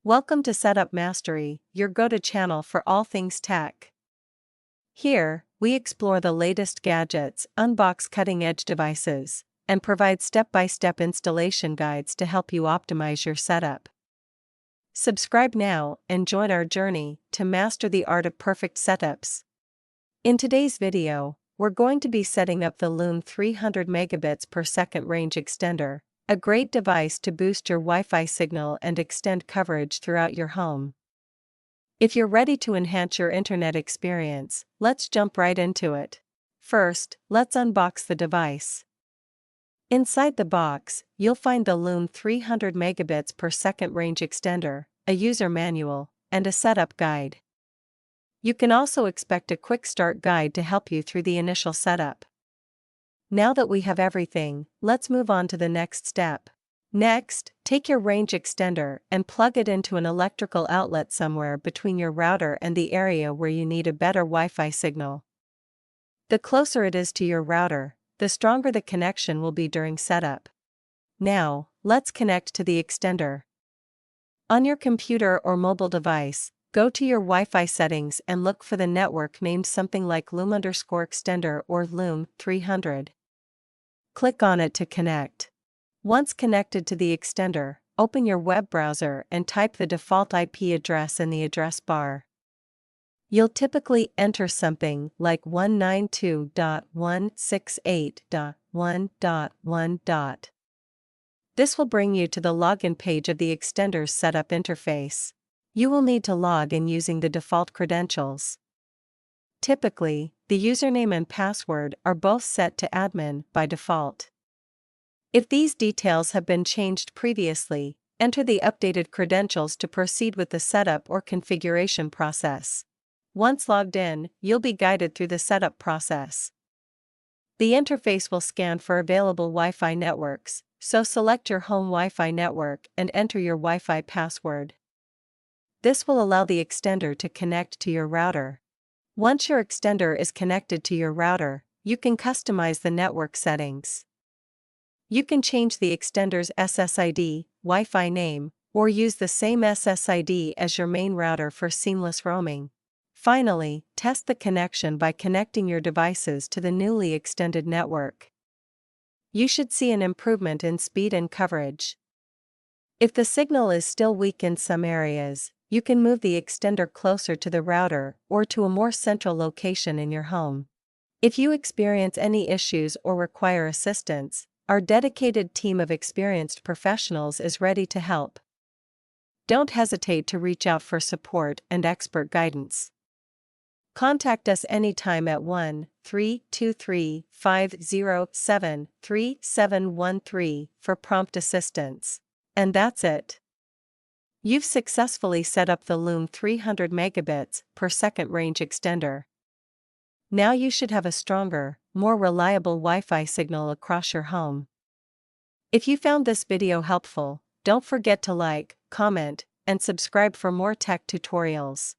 Welcome to Setup Mastery, your go-to channel for all things tech. Here, we explore the latest gadgets, unbox cutting-edge devices, and provide step-by-step installation guides to help you optimize your setup. Subscribe now and join our journey to master the art of perfect setups. In today's video, we're going to be setting up the Loom 300 megabits per second range extender, a great device to boost your Wi-Fi signal and extend coverage throughout your home. If you're ready to enhance your internet experience, let's jump right into it. First, let's unbox the device. Inside the box, you'll find the Loom 300 megabits per second range extender, a user manual, and a setup guide. You can also expect a quick start guide to help you through the initial setup. Now that we have everything, let's move on to the next step. Next, take your range extender and plug it into an electrical outlet somewhere between your router and the area where you need a better Wi-Fi signal. The closer it is to your router, the stronger the connection will be during setup. Now, let's connect to the extender. On your computer or mobile device, go to your Wi-Fi settings and look for the network named something like Loom_extender or Loom 300. Click on it to connect. Once connected to the extender, open your web browser and type the default IP address in the address bar. You'll typically enter something like 192.168.1.1. This will bring you to the login page of the extender's setup interface. You will need to log in using the default credentials. Typically, the username and password are both set to admin by default. If these details have been changed previously, enter the updated credentials to proceed with the setup or configuration process. Once logged in, you'll be guided through the setup process. The interface will scan for available Wi-Fi networks, so select your home Wi-Fi network and enter your Wi-Fi password. This will allow the extender to connect to your router. Once your extender is connected to your router, you can customize the network settings. You can change the extender's SSID, Wi-Fi name, or use the same SSID as your main router for seamless roaming. Finally, test the connection by connecting your devices to the newly extended network. You should see an improvement in speed and coverage. If the signal is still weak in some areas, you can move the extender closer to the router or to a more central location in your home. If you experience any issues or require assistance, our dedicated team of experienced professionals is ready to help. Don't hesitate to reach out for support and expert guidance. Contact us anytime at 1-323-507-3713 for prompt assistance. And that's it. You've successfully set up the Loom 300 megabits per second range extender. Now you should have a stronger, more reliable Wi-Fi signal across your home. If you found this video helpful, don't forget to like, comment, and subscribe for more tech tutorials.